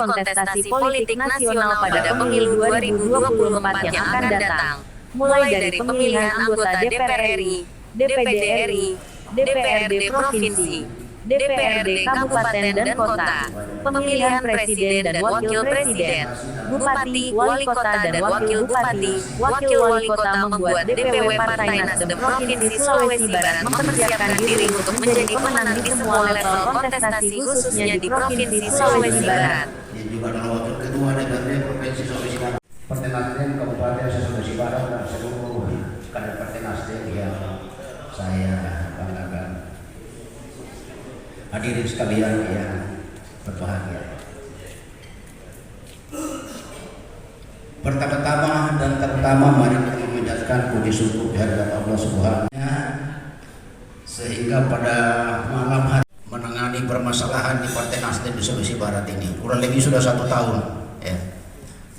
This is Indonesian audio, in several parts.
kontestasi politik nasional pada pemilu 2024 yang akan datang, mulai dari pemilihan anggota DPR RI, DPD RI, DPRD Provinsi, DPRD Kabupaten dan Kota, pemilihan Presiden dan Wakil Presiden, Bupati, Wali Kota dan Wakil Bupati, Wakil Wali Kota membuat DPW Partai Nasdem Provinsi Sulawesi Barat mempersiapkan diri untuk menjadi pemenang di semua level kontestasi khususnya di Provinsi Sulawesi Barat. Juga adalah Wakil Ketua DPRD Provinsi Sulawesi Barat. Partai Nasdem Kabupaten Sulawesi Barat dan seluruh kader Partai Nasdem yang saya banggakan. Hadirin sekalian yang berbahagia. Pertama-tama dan terutama mari kita memanjatkan puji syukur kehadirat Allah Subhanahu wa Ta'ala sehingga pada malam hari menangani permasalahan di Partai Nasdem di Sulawesi Barat ini kurang lebih sudah 1 tahun ya.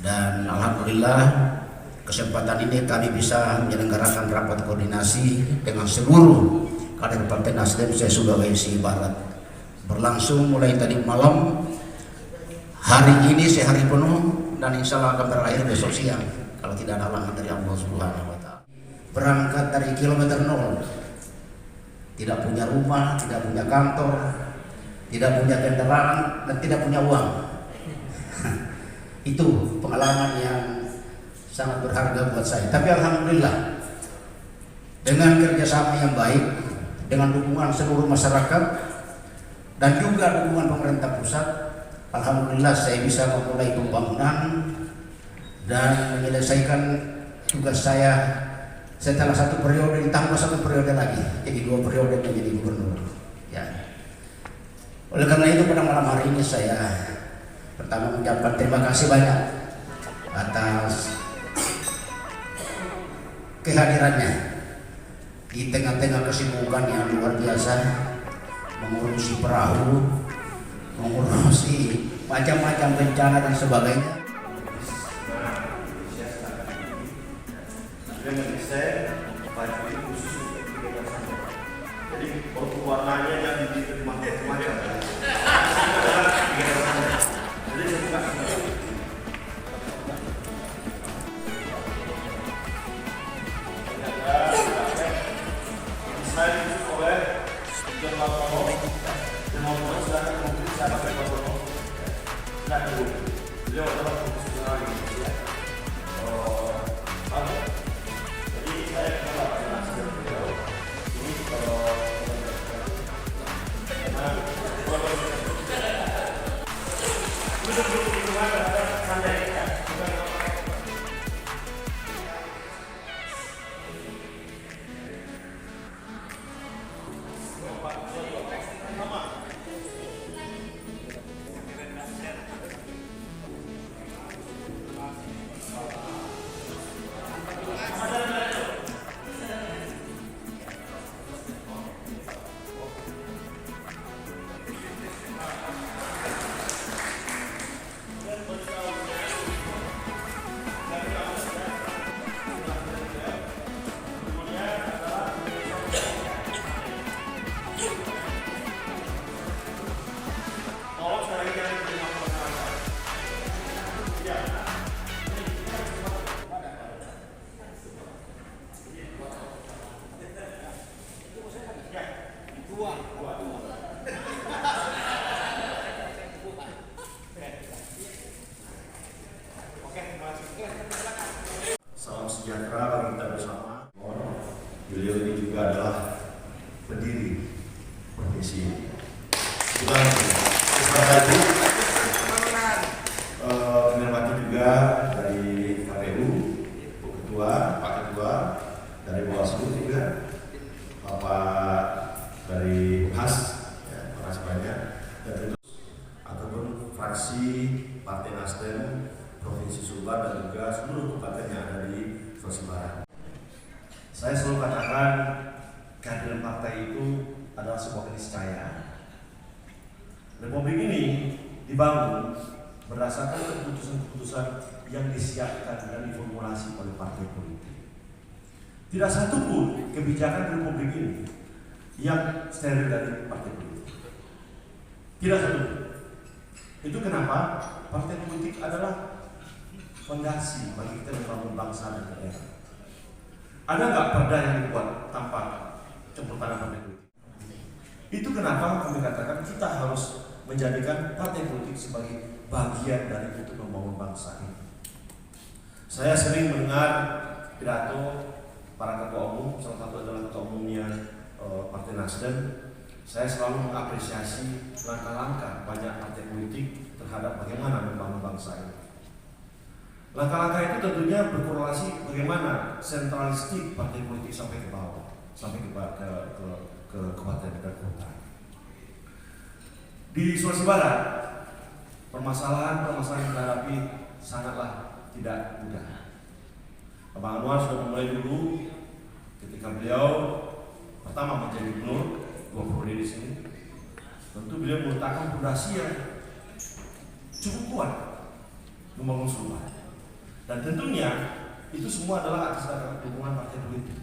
Dan alhamdulillah kesempatan ini kami bisa menyelenggarakan rapat koordinasi dengan seluruh kader Partai Nasdem se-Sulawesi Barat. Berlangsung mulai tadi malam, hari ini sehari penuh, dan insya Allah akan berakhir besok siang kalau tidak ada halangan dari Allah Subhanahu wa Ta'ala. Berangkat dari kilometer 0, tidak punya rumah, tidak punya kantor, tidak punya kendaraan, dan tidak punya uang. Itu pengalaman yang sangat berharga buat saya. Tapi alhamdulillah dengan kerjasama yang baik, dengan dukungan seluruh masyarakat dan juga dukungan pemerintah pusat, alhamdulillah saya bisa memulai pembangunan dan menyelesaikan tugas saya setelah 1 periode ditambah 1 periode lagi, jadi 2 periode menjadi gubernur. Ya. Oleh karena itu pada malam hari ini saya pertama mengucapkan terima kasih banyak atas kehadirannya di tengah-tengah kesibukan yang luar biasa, mengurusi perahu, mengurusi macam-macam bencana dan sebagainya. Jadi warnanya yang macam-macam. Beliau adalah profesional ya. Jadi saya kenal dengan beliau. Ini kalau salam sejahtera bagi kita bersama. Beliau ini juga adalah pendiri provinsi ini. Beserta itu menghormati juga dari KPU, Bu Ketua, Pak Ketua, dari Bawaslu juga, Bapak dari UNHAS, ya, terima kasih banyak, dan tentu ataupun fraksi Partai Nasdem Provinsi Sulbar dan juga seluruh kabupaten yang ada di Sulawesi Barat. Saya selalu katakan kehadiran partai itu adalah sebuah keniscayaan. Republik ini dibangun berdasarkan keputusan-keputusan yang disiapkan dan diformulasi oleh partai politik. Tidak satu pun kebijakan Republik ini yang steril dari partai politik. Tidak satu pun. Itu kenapa partai politik adalah fondasi bagi kita membangun bangsa dan negara. Ada nggak perda yang dibuat tanpa campur tangan partai politik? Itu kenapa kami katakan kita harus menjadikan partai politik sebagai bagian dari untuk membangun bangsa ini. Saya sering mendengar pidato para ketua umum, salah satu adalah ketua umumnya Partai Nasdem. Saya selalu mengapresiasi langkah-langkah banyak partai politik terhadap bagaimana membangun bangsa ini. Langkah-langkah itu tentunya berkorelasi bagaimana sentralistik partai politik sampai ke bawah, sampai ke kabupaten dan kota. Di Sulawesi Barat, permasalahan yang dihadapi sangatlah tidak mudah. Abang Anwar sudah memulai dulu ketika beliau pertama menjadi gubernur 2 periode di sini. Tentu beliau meletakkan fondasi yang cukup kuat membangun Sulawesi. Dan tentunya itu semua adalah atas dasar dukungan partai politik.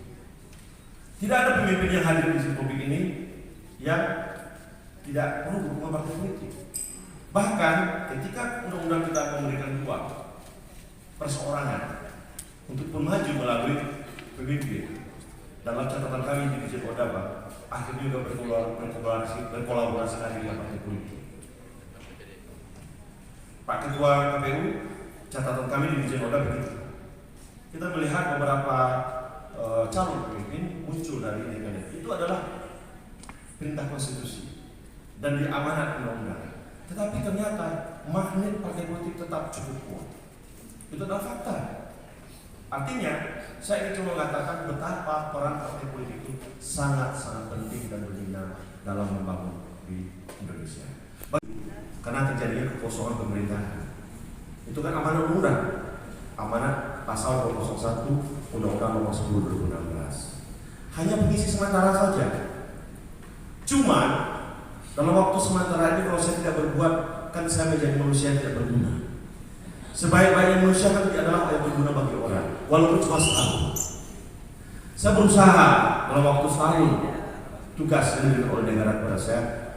Tidak ada pemimpin yang hadir di Republik ini yang tidak perlu dukungan partai politik. Bahkan ketika undang-undang kita memberikan ruang perseorangan untuk maju melalui pemimpin, dalam catatan kami di Dirjen Odaba akhirnya juga berkolaborasi lagi dengan partai politik. Pak Ketua KPU, catatan kami di Dirjen Odaba begitu. Kita melihat beberapa calon pemimpin muncul dari independen. Itu adalah perintah konstitusi dan diamanat undang-undang. Tetapi ternyata magnet partai politik tetap cukup kuat. Itu adalah fakta. Artinya, saya ingin cuma mengatakan betapa peran partai politik itu sangat-sangat penting dan berguna dalam membangun di Indonesia. Karena terjadinya kekosongan pemerintahan. Itu kan amanat undang-undang. Amanat pasal 201 Undang-Undang Nomor 10 2016. Hanya pengisi sementara saja. Cuma dalam waktu sementara ini kalau saya tidak berbuat, kan saya menjadi manusia yang tidak berguna. Sebaik-baiknya manusia kan adalah yang berguna bagi orang, walaupun cuma setahun. Saya berusaha dalam waktu setahun tugas yang diberikan oleh negara kepada saya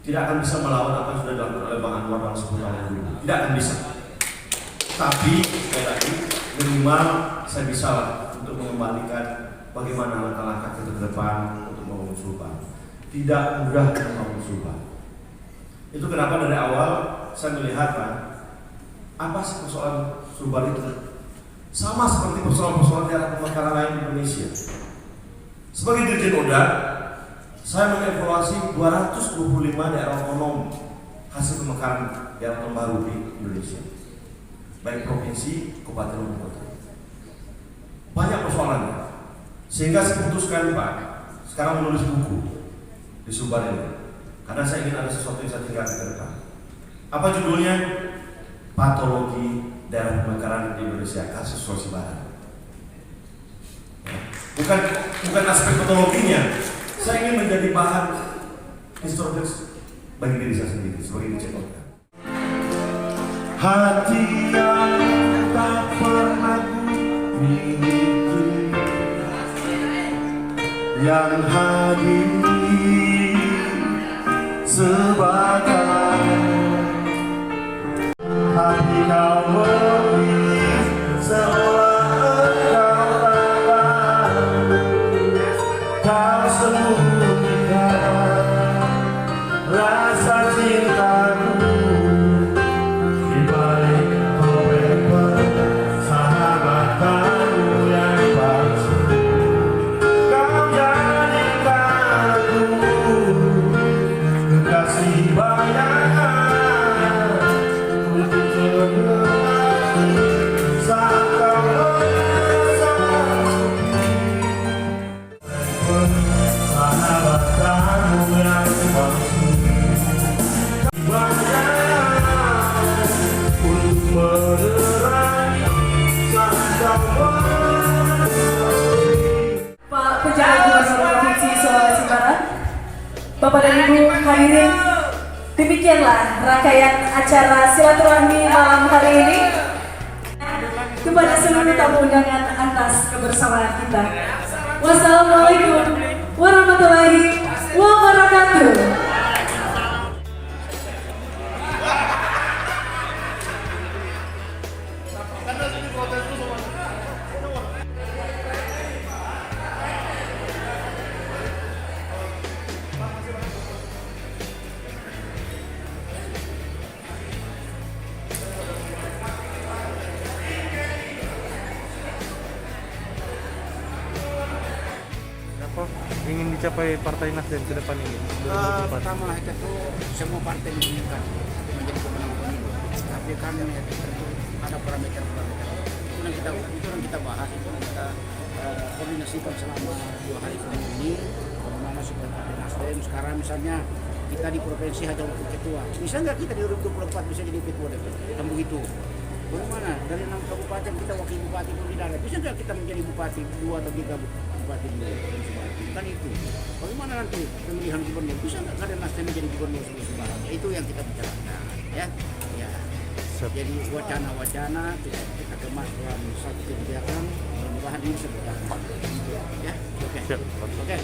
tidak akan bisa melawan apa yang sudah dilakukan oleh Bang Anwar dalam 10 tahun dulu. Tidak akan bisa. Tapi sekali lagi minimal saya bisa lah untuk mengembalikan bagaimana langkah-langkah kita ke depan untuk membangun Sulbar. Tidak mudah membangun Sulbar. Itu kenapa dari awal saya melihat apa sih persoalan Sulbar itu? Sama seperti persoalan-persoalan daerah pemekaran lain di Indonesia. Sebagai Dirjen Oda, saya mengevaluasi 225 daerah otonom hasil pemekaran daerah terbaru di Indonesia, baik provinsi, kabupaten maupun kota. Banyak persoalannya, sehingga saya putuskan Pak, sekarang menulis buku di Sulbar ini, karena saya ingin ada sesuatu yang saya tinggalkan ke depan. Apa judulnya? Patologi daerah pemekaran di Indonesia, kasus Sulawesi Barat. Bukan aspek patologinya. Saya ingin menjadi bahan historis bagi diri saya sendiri sebagai Dirjen Oda. Hati yang tak pernah miliki, yang hadir sebagai hati kau memilih seolah engkau takkan kau sembunyikan rasa cintaku di balik topeng persahabatanmu yang palsu. Kau jadikan aku kekasih bayangan saat kau sahabatanmu yang palsu. Untuk menerangi saat kau Pak Penjabat Gubernur Provinsi Sulawesi Barat, Bapak dan Ibu hadirin, demikianlah rangkaian acara silaturahmi malam hari ini. Kepada seluruh tamu undangan atas kebersamaan kita. Wassalamualaikum warahmatullahi wabarakatuh. ingin dicapai Partai Nasdem ke depan ini? 2024? Pertama itu semua partai diinginkan menjadi pemenang pemilu. Tapi kan tentu ada parameter-parameter. Itu yang kita bahas, itu yang kita koordinasikan selama 2 hari sebelum ini. Bagaimana supaya Partai Nasdem sekarang misalnya kita di provinsi hanya wakil ketua. Bisa nggak kita di 2024 bisa jadi ketua DPR? Kan begitu. Bagaimana dari 6 kabupaten kita wakil bupati pun tidak ada. Bisa nggak kita menjadi bupati 2 atau 3 bupati di Sulawesi Barat? Kan itu. Bagaimana nanti pemilihan gubernur? Bisa nggak Kader Nasdem menjadi gubernur Sulawesi Barat? Itu yang kita bicarakan, ya. Ya. Jadi wacana-wacana kita kemas dalam satu kebijakan. Mudah-mudahan ini sebenarnya. Ya. Oke. Siap. Oke.